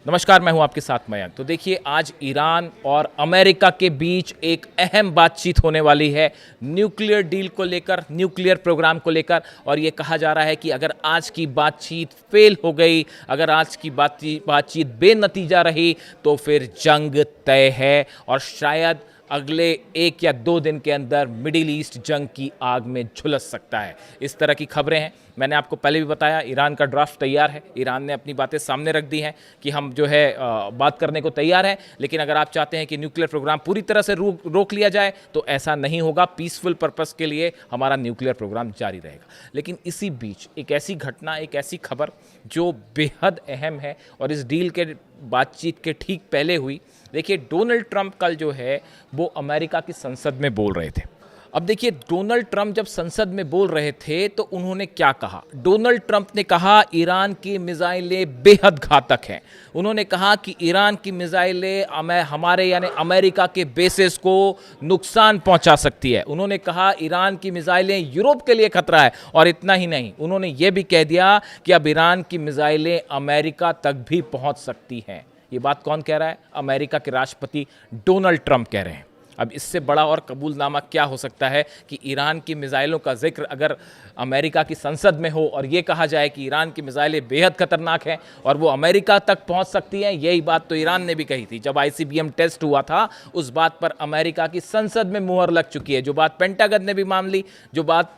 नमस्कार, मैं हूं आपके साथ मयंक। तो देखिए, आज ईरान और अमेरिका के बीच एक अहम बातचीत होने वाली है न्यूक्लियर डील को लेकर, न्यूक्लियर प्रोग्राम को लेकर। और ये कहा जा रहा है कि अगर आज की बातचीत फेल हो गई, अगर आज की बातचीत बेनतीजा रही तो फिर जंग तय है और शायद अगले 1 या 2 दिन के अंदर मिडिल ईस्ट जंग की आग में झुलस सकता है। इस तरह की खबरें हैं। मैंने आपको पहले भी बताया, ईरान का ड्राफ्ट तैयार है। ईरान ने अपनी बातें सामने रख दी हैं कि हम जो है बात करने को तैयार हैं, लेकिन अगर आप चाहते हैं कि न्यूक्लियर प्रोग्राम पूरी तरह से रोक लिया जाए तो ऐसा नहीं होगा। पीसफुल पर्पस के लिए हमारा न्यूक्लियर प्रोग्राम जारी रहेगा। लेकिन इसी बीच एक ऐसी घटना, एक ऐसी खबर जो बेहद अहम है और इस डील के बातचीत के ठीक पहले हुई। देखिए, डोनाल्ड ट्रंप कल जो है वो अमेरिका की संसद में बोल रहे थे। अब देखिए, डोनाल्ड ट्रंप जब संसद में बोल रहे थे तो उन्होंने क्या कहा। डोनाल्ड ट्रंप ने कहा ईरान की मिसाइलें बेहद घातक हैं। उन्होंने कहा कि ईरान की मिसाइलें हमारे यानी अमेरिका के बेसेस को नुकसान पहुंचा सकती है। उन्होंने कहा ईरान की मिसाइलें यूरोप के लिए खतरा है। और इतना ही नहीं, उन्होंने ये भी कह दिया कि अब ईरान की मिसाइलें अमेरिका तक भी पहुंच सकती हैं। ये बात कौन कह रहा है? अमेरिका के राष्ट्रपति डोनाल्ड ट्रंप कह रहे हैं। अब इससे बड़ा और कबूलनामा क्या हो सकता है कि ईरान की मिसाइलों का जिक्र अगर अमेरिका की संसद में हो और ये कहा जाए कि ईरान की मिसाइलें बेहद खतरनाक हैं और वो अमेरिका तक पहुंच सकती हैं। यही बात तो ईरान ने भी कही थी जब आईसीबीएम टेस्ट हुआ था। उस बात पर अमेरिका की संसद में मुहर लग चुकी है। जो बात पेंटागन ने भी मान ली, जो बात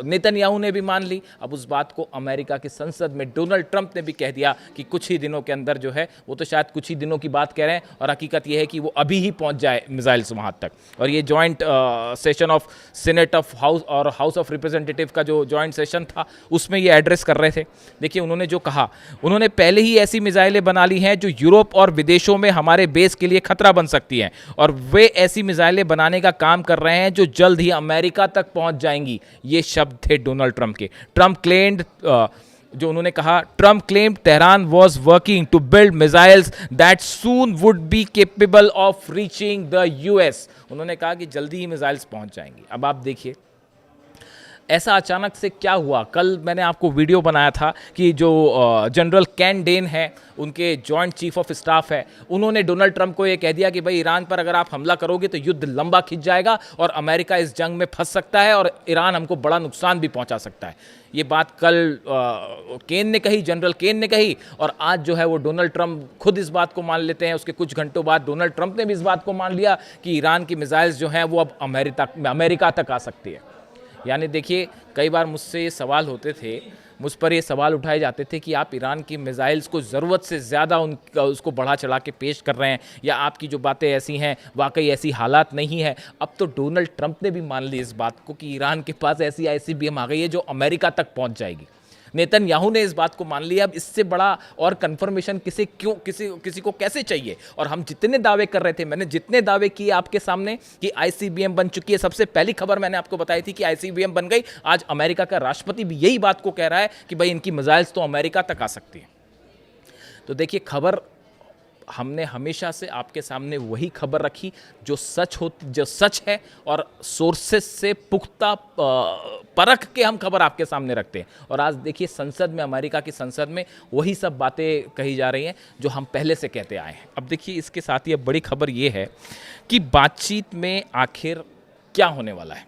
नेतन्याहू ने भी मान ली, अब उस बात को अमेरिका की संसद में डोनाल्ड ट्रंप ने भी कह दिया कि कुछ ही दिनों के अंदर जो है, वो तो शायद कुछ ही दिनों की बात कह रहे हैं और हकीकत यह है कि वो अभी ही पहुंच जाए मिसाइल्स वहां तक। और ये joint session of senate of house और हाउस ऑफ रिप्रेजेंटेटिव का जो जॉइंट सेशन था उसमें ये एड्रेस कर रहे थे। देखिए, उन्होंने जो कहा, उन्होंने पहले ही ऐसी मिसाइलें बना ली हैं जो यूरोप और विदेशों में हमारे बेस के लिए खतरा बन सकती हैं और वे ऐसी मिसाइलें बनाने का काम कर रहे हैं जो जल्द ही अमेरिका तक पहुंच जाएंगी। ये शब्द थे डोनाल्ड ट्रंप के। ट्रंप क्लेम्ड जो उन्होंने कहा, Trump claimed Tehran was working to build missiles that soon would be capable of reaching the US. उन्होंने कहा कि जल्दी ही मिसाइल्स पहुंच जाएंगी। अब आप देखिए, ऐसा अचानक से क्या हुआ। कल मैंने आपको वीडियो बनाया था कि जो जनरल कैन डेन है, उनके जॉइंट चीफ ऑफ स्टाफ है, उन्होंने डोनाल्ड ट्रंप को ये कह दिया कि भाई ईरान पर अगर आप हमला करोगे तो युद्ध लंबा खिंच जाएगा और अमेरिका इस जंग में फंस सकता है और ईरान हमको बड़ा नुकसान भी पहुंचा सकता है। ये बात कल केन ने कही, जनरल केन ने कही, और आज जो है वो डोनाल्ड ट्रंप खुद इस बात को मान लेते हैं। उसके कुछ घंटों बाद डोनाल्ड ट्रंप ने भी इस बात को मान लिया कि ईरान की मिसाइल्स जो हैं वो अब अमेरिका तक आ सकती है। यानी देखिए, कई बार मुझसे ये सवाल होते थे, मुझ पर ये सवाल उठाए जाते थे कि आप ईरान की मिसाइल्स को ज़रूरत से ज़्यादा उसको बढ़ा चढ़ा के पेश कर रहे हैं, या आपकी जो बातें ऐसी हैं वाकई ऐसी हालात नहीं है। अब तो डोनाल्ड ट्रंप ने भी मान ली इस बात को कि ईरान के पास ऐसी आईसीबीएम आ गई है जो अमेरिका तक पहुंच जाएगी। नेतन्याहू ने इस बात को मान लिया। अब इससे बड़ा और कंफर्मेशन किसी को कैसे चाहिए? और हम जितने दावे कर रहे थे, मैंने जितने दावे किए आपके सामने कि आईसीबीएम बन चुकी है, सबसे पहली खबर मैंने आपको बताई थी कि आईसीबीएम बन गई। आज अमेरिका का राष्ट्रपति भी यही बात को कह रहा है कि भाई इनकी मिसाइल्स तो अमेरिका तक आ सकती है। तो देखिए, खबर हमने हमेशा से आपके सामने वही खबर रखी जो सच है, और सोर्सेस से पुख्ता परख के हम खबर आपके सामने रखते हैं। और आज देखिए, संसद में, अमेरिका की संसद में वही सब बातें कही जा रही हैं जो हम पहले से कहते आए हैं। अब देखिए, इसके साथ ही अब बड़ी खबर ये है कि बातचीत में आखिर क्या होने वाला है।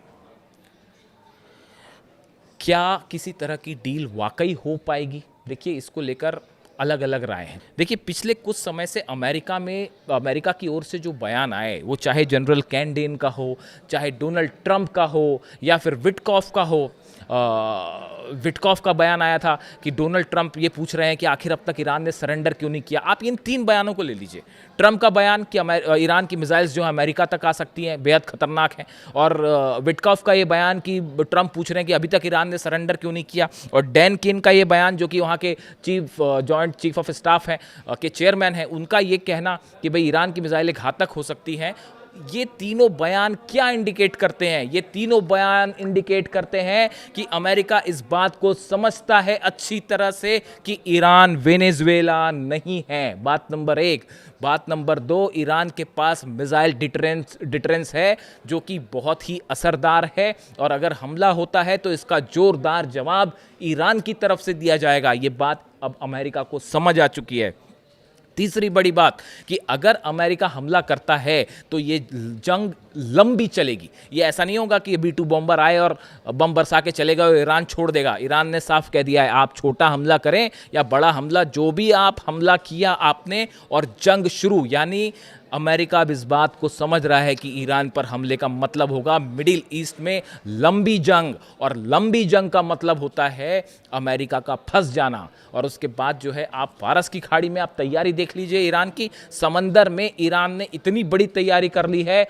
क्या किसी तरह की डील वाकई हो पाएगी? देखिए, इसको लेकर अलग अलग राय हैं। देखिए, पिछले कुछ समय से अमेरिका की ओर से जो बयान आए, वो चाहे जनरल कैन डेन का हो, चाहे डोनाल्ड ट्रंप का हो, या फिर विटकॉफ का हो। विटकॉफ का बयान आया था कि डोनाल्ड ट्रंप ये पूछ रहे हैं कि आखिर अब तक ईरान ने सरेंडर क्यों नहीं किया। आप इन 3 बयानों को ले लीजिए। ट्रंप का बयान कि ईरान की मिसाइल्स जो है अमेरिका तक आ सकती हैं, बेहद खतरनाक हैं, और विटकॉफ का ये बयान कि ट्रंप पूछ रहे हैं कि अभी तक ईरान ने सरेंडर क्यों नहीं किया, और डैन केन का ये बयान जो कि वहाँ के जॉइंट चीफ ऑफ स्टाफ हैं के चेयरमैन हैं, उनका ये कहना कि भाई ईरान की मिसाइलें घातक हो सकती हैं। ये तीनों बयान क्या इंडिकेट करते हैं? ये तीनों बयान इंडिकेट करते हैं कि अमेरिका इस बात को समझता है अच्छी तरह से कि ईरान वेनेजुएला नहीं है। बात नंबर 1। बात नंबर 2, ईरान के पास मिसाइल डिटरेंस है जो कि बहुत ही असरदार है, और अगर हमला होता है तो इसका जोरदार जवाब ईरान की तरफ से दिया जाएगा। ये बात अब अमेरिका को समझ आ चुकी है। तीसरी बड़ी बात कि अगर अमेरिका हमला करता है तो ये जंग लंबी चलेगी। ये ऐसा नहीं होगा कि B-2 बॉम्बर आए और बम बरसा के चलेगा और ईरान छोड़ देगा। ईरान ने साफ कह दिया है, आप छोटा हमला करें या बड़ा हमला, जो भी आप हमला किया आपने और जंग शुरू, यानी अमेरिका अब इस बात को समझ रहा है कि ईरान पर हमले का मतलब होगा मिडिल ईस्ट में लंबी जंग, और लंबी जंग का मतलब होता है अमेरिका का फंस जाना। और उसके बाद जो है आप फारस की खाड़ी में आप तैयारी देख लीजिए ईरान की, समंदर में ईरान ने इतनी बड़ी तैयारी कर ली है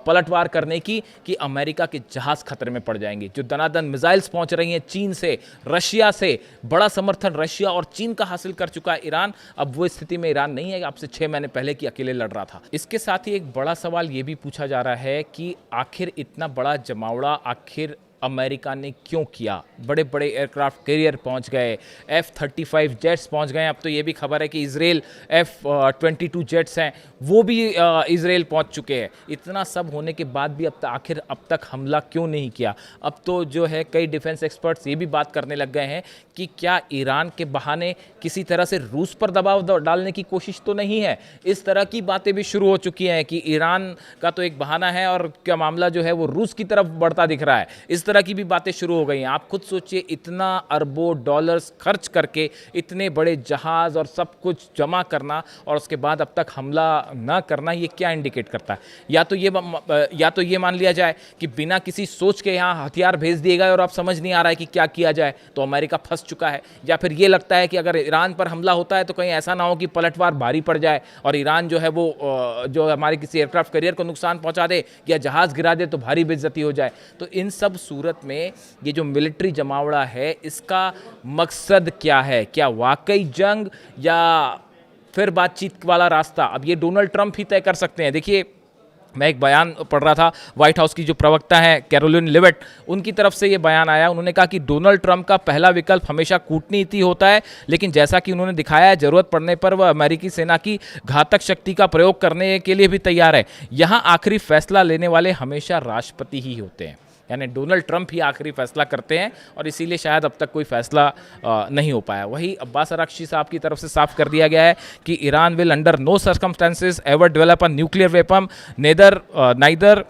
पलटवार करने की कि अमेरिका के जहाज खतरे में पड़ जाएंगे। जो दनादन मिसाइल्स पहुंच रही हैं चीन से, रशिया से, बड़ा समर्थन रशिया और चीन का हासिल कर चुका है ईरान। अब वो स्थिति में ईरान नहीं है कि आपसे 6 महीने पहले की अकेले लड़ रहा था। इसके साथ ही एक बड़ा सवाल ये भी पूछा जा रहा है कि आखिर इतना बड़ा जमावड़ा आखिर अमेरिका ने क्यों किया। बड़े बड़े एयरक्राफ्ट कैरियर पहुंच गए, F-35 जेट्स पहुंच गए। अब तो ये भी खबर है कि इजराइल F-22 जेट्स हैं वो भी इजराइल पहुंच चुके हैं। इतना सब होने के बाद भी आखिर अब तक हमला क्यों नहीं किया। अब तो जो है कई डिफेंस एक्सपर्ट्स ये भी बात करने लग गए हैं कि क्या ईरान के बहाने किसी तरह से रूस पर दबाव डालने की कोशिश तो नहीं है। इस तरह की बातें भी शुरू हो चुकी हैं कि ईरान का तो एक बहाना है और क्या मामला जो है वो रूस की तरफ बढ़ता दिख रहा है। इस तरह की भी बातें शुरू हो गई हैं। आप खुद सोचिए, इतना अरबों डॉलर्स खर्च करके इतने बड़े जहाज और सब कुछ जमा करना और उसके बाद अब तक हमला ना करना, ये क्या इंडिकेट करता है। या तो ये मान लिया जाए कि बिना किसी सोच के यहाँ हथियार भेज दिए गए और अब समझ नहीं आ रहा है कि क्या किया जाए, तो अमेरिका फंस चुका है। या फिर ये लगता है कि अगर ईरान पर हमला होता है तो कहीं ऐसा ना हो कि पलटवार भारी पड़ जाए और ईरान जो है वो जो हमारे किसी एयरक्राफ्ट कैरियर को नुकसान पहुंचा दे या जहाज गिरा दे तो भारी बेइज्जती हो जाए। तो इन सब सूरत में ये जो मिलिट्री जमावड़ा है इसका मकसद क्या है। क्या वाकई जंग या फिर बातचीत वाला रास्ता, अब ये डोनाल्ड ट्रंप ही तय कर सकते हैं। देखिए, मैं एक बयान पढ़ रहा था, व्हाइट हाउस की जो प्रवक्ता है कैरोलिन लिविट, उनकी तरफ से ये बयान आया। उन्होंने कहा कि डोनाल्ड ट्रंप का पहला विकल्प हमेशा कूटनीति होता है, लेकिन जैसा कि उन्होंने दिखाया है जरूरत पड़ने पर वह अमेरिकी सेना की घातक शक्ति का प्रयोग करने के लिए भी तैयार है। यहाँ आखिरी फैसला लेने वाले हमेशा राष्ट्रपति ही होते हैं, यानी डोनाल्ड ट्रंप ही आखिरी फैसला करते हैं और इसीलिए शायद अब तक कोई फैसला नहीं हो पाया। वही अब्बास अराक्ची साहब की तरफ से साफ कर दिया गया है कि Iran will under no circumstances ever develop a nuclear weapon, neither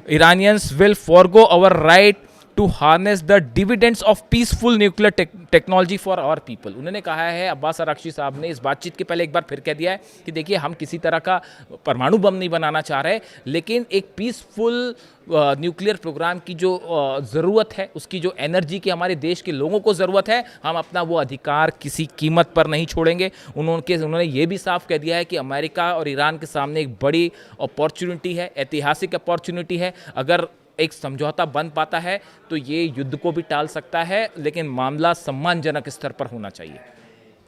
Iranians will forego our right to harness the dividends of peaceful nuclear technology for our people। उन्होंने कहा है, अब्बास अराक्ची साहब ने इस बातचीत के पहले एक बार फिर कह दिया है कि देखिए, हम किसी तरह का परमाणु बम नहीं बनाना चाह रहे, लेकिन एक पीसफुल न्यूक्लियर प्रोग्राम की जो ज़रूरत है, उसकी जो एनर्जी की हमारे देश के लोगों को ज़रूरत है, हम अपना वो अधिकार किसी कीमत पर नहीं छोड़ेंगे। उन्होंने ये भी साफ कह दिया है कि अमेरिका और ईरान के सामने एक बड़ी अपॉर्चुनिटी है, ऐतिहासिक अपॉर्चुनिटी है। अगर एक समझौता बन पाता है तो ये युद्ध को भी टाल सकता है, लेकिन मामला सम्मानजनक स्तर पर होना चाहिए।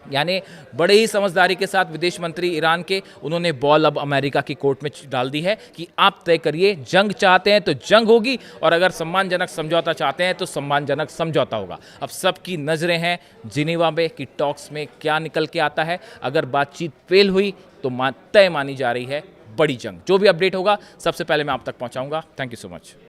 यानी बड़े ही समझदारी के साथ विदेश मंत्री ईरान के, उन्होंने बॉल अब अमेरिका की कोर्ट में डाल दी है कि आप तय करिए, जंग चाहते हैं तो जंग होगी और अगर सम्मानजनक समझौता चाहते हैं तो सम्मानजनक समझौता होगा। अब सबकी नज़रें हैं जिनेवा में कि टॉक्स में क्या निकल के आता है। अगर बातचीत फेल हुई तो तय मानी जा रही है बड़ी जंग। जो भी अपडेट होगा सबसे पहले मैं आप तक पहुंचाऊंगा। Thank you so much.